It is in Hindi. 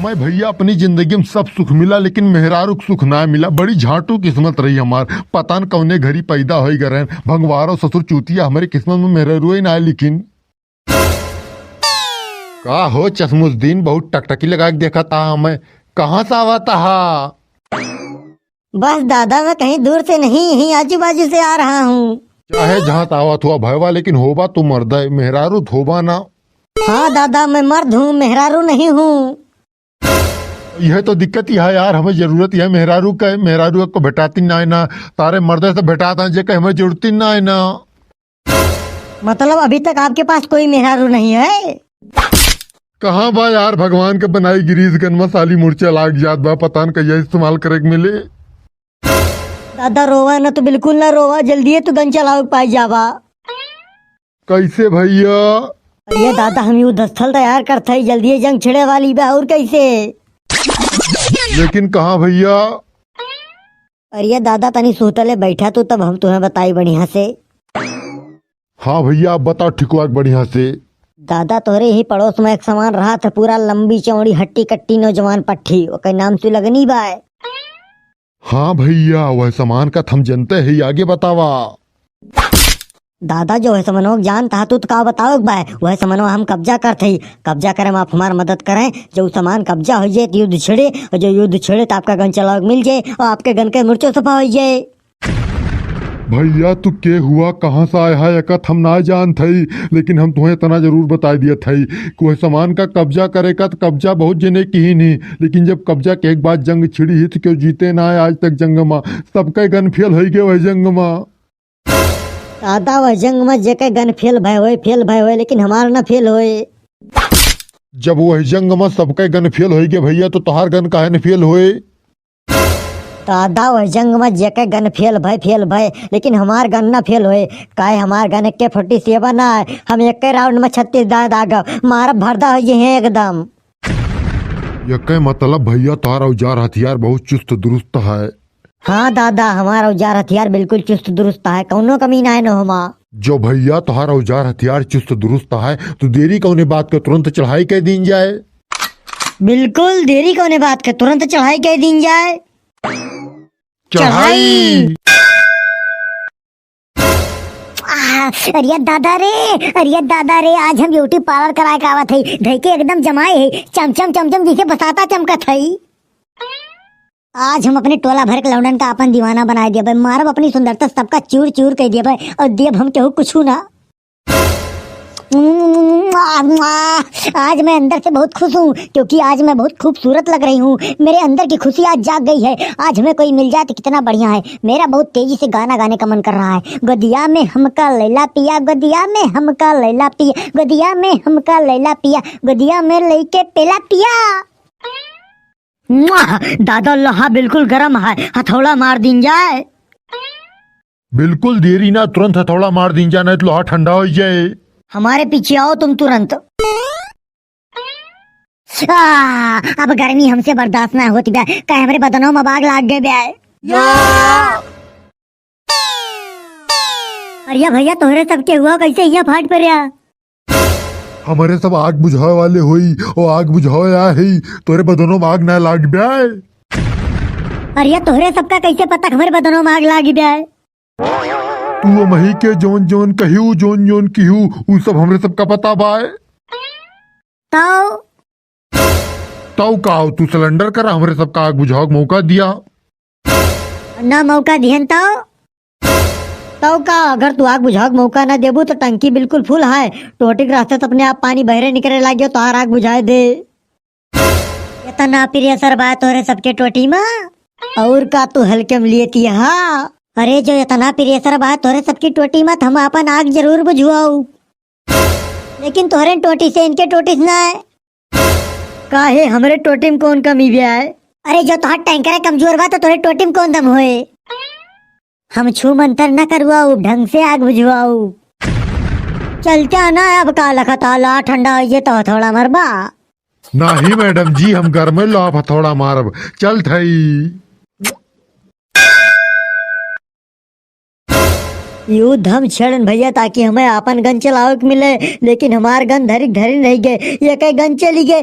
हमें भैया अपनी जिंदगी में सब सुख मिला लेकिन मेहरारू के सुख ना मिला। बड़ी झाटू किस्मत रही हमार। पता न कौने घड़ी पैदा हो गए भंगवारो ससुर चूतिया हमारी किस्मत में मेहरारू ही ना। लेकिन का हो चश्मुद्दीन बहुत टकटकी लगा के देखा था हमें। कहाँ से आवा था? बस दादा मैं कहीं दूर से नहीं यहीं आजू बाजू से आ रहा हूँ। चाहे जहाँ तावत हुआ भयवा लेकिन होबा तू मर्द है, मेहरारू धोबा ना। हाँ दादा मैं मर्द हूँ, मेहरारू नहीं हूँ। यह तो दिक्कत ही है यार। हमें जरूरत है मेहरारू का। मेहरारू को भेटाती ना है ना। तारे मर्दे से भेटाता जे कहे हमें जरूरत ना है ना। मतलब अभी तक आपके पास कोई मेहरारू नहीं है? कहाँ बा यार, भगवान के बनाई गिरीश गन साली मुर्चा लाग जात बा। पता न कहिया इस्तेमाल करे के मिले। दादा रोवा ना तो बिल्कुल ना रोवा, जल्दी तू गन चलाओ पाई जावा। कैसे भैया? अरे दादा हम युद्ध स्थल तैयार करते ही जल्दी जंग छिड़े वाली बा। और कैसे? लेकिन कहाँ भैया? अरे दादा तनी सूतले बैठा तो तब हम तुम्हें बताई बढ़िया से। हाँ भैया आप बताओ ठिकवाक बढ़िया से। दादा तोरे ही पड़ोस में एक सामान रहा था, पूरा लंबी चौड़ी हट्टी कट्टी नौजवान पट्टी, ओके नाम से लगनी बा। हाँ भैया वह सामान का हम जानते ही, आगे बतावा। दादा जो है समनो जानता है, तू तो का बताओ बा। वह समनो हम कब्जा करते ही, कब्जा करें आप हमारी मदद करें। जो सामान कब्जा हो जाए तो युद्ध छिड़े, और जो युद्ध छिड़े तो आपका गन चलाओ मिल जाए और आपके गन के मुर्चो सफा हो जाए। भैया तू के हुआ कहाँ से आया है एकत हम ना जान थई, लेकिन हम तुम्हें इतना जरूर बता दिया थई कि वह सामान का कब्जा करे का। तो कब्जा बहुत जने की ही नहीं, लेकिन जब कब्जा के एक बार जंग छिड़ी ही तो क्यों जीते ना है आज तक जंग में। सबका गन फेल हो गए वह जंग में। दादा वह जंग में जेके गन फेल भय होए लेकिन हमारा ना फेल होए। जब वह जंग में सबका गन फेल हो गए भैया तो तोहार गन काहे न फेल होए? दादा वह जंग में जेके गन फेल भय लेकिन हमार गन ना फेल होए। काहे हमार गन के 47 ना है। हम एक राउंड में 36 दाग मारा भरदा हो ये है एकदम। यह मतलब भैया तोहार औजार हथियार बहुत चुस्त दुरुस्त है। हाँ दादा हमारा औजार हथियार बिल्कुल चुस्त दुरुस्त है, कौनो कमी ना है नो हमा। जो भैया तोहार औजार हथियार चुस्त दुरुस्त है तो देरी कौने बात का तुरंत चढ़ाई कर दी जाए। बिल्कुल देरी कौने बात के तुरंत चढ़ाई कर दी जाए। चढ़ाई। अरे दादा रे आज हम ब्यूटी पार्लर कराए का आवत है। धइके एकदम जमाए है, चमचम जिसे बसाता चमकत है। आज हम अपने टोला भर के लौंडन का अपन दीवाना बना दिया भाई। मारब अपनी सुंदरता सबका चूर चूर कर दिया भाई, और देव हम केहू कुछ ना। आज मैं अंदर से बहुत खुश हूँ क्योंकि आज मैं बहुत खूबसूरत लग रही हूँ। मेरे अंदर की खुशी आज जाग गई है। आज हमें कोई मिल जाए तो कितना बढ़िया है। मेरा बहुत तेजी से गाना गाने का मन कर रहा है। गदिया में हमका लैला पिया, गदिया में हमका लैला पिया, गदिया में हमका लैला पिया, गदिया में लेके पेला पिया। दादा लोहा बिल्कुल गरम है, हथौड़ा मार दी जाए। बिल्कुल देरी ना, तुरंत हथौड़ा मार दी जाए नहीं तो लोहा ठंडा हो जाए। हमारे पीछे आओ तुम तुरंत। अब गर्मी हमसे बर्दाश्त ना होती बे, कहे हमारे बदनों में बाग लाग गए बे। अरे भैया तोहरे सबके हुआ कैसे ये फाट पर या? हमारे सब आग बुझावे वाले होई और आग बुझावे आ ही तोरे बदनों में आग ना लाग जाए। अरे तोहरे सबका कैसे पता हमारे बदनों में आग लागी बे? तू मही के जोन जोन कहियो जोन जोन किहू उ सब हमरे सबका पता बाय। ताऊ का तू सिलेंडर करा हमरे सबका आग बुझाओ का मौका दिया ना। मौका दिहन तो का अगर तू आग बुझाओ मौका ना देबू तो टंकी बिल्कुल फुल है। टोटी के रास्ते तो अपने आप पानी बहरे निकले लगे तो आग बुझाए दे। इतना प्रिय सर बात तोरे सबके टोटी में और का तू हल्के में लिए थी। हाँ अरे जो इतना प्रिय सर बात तोरे सबकी टोटी में हम अपन आग जरूर बुझवाऊ, लेकिन तोहरे टोटी से इनके टोटी से ना है। काहे हमरे टोटी में कौन कमी भी है? अरे जो तोहर टैंकर कमजोर बा तो तोहरे टोटी में कौन दम होए। हम छू मंतर न करवाऊ, ढंग से आग बुझवाऊ। चलता ना अब का लखताला ठंडा हो तो हथौड़ा मरबा। नहीं मैडम जी हम घर में लो हथौड़ा मारब। चल थई यू धम छड़न भैया ताकि हमें अपन गन चलावे के मिले, लेकिन हमार गन धरी धरी रह गए, ये कई गन चली गए।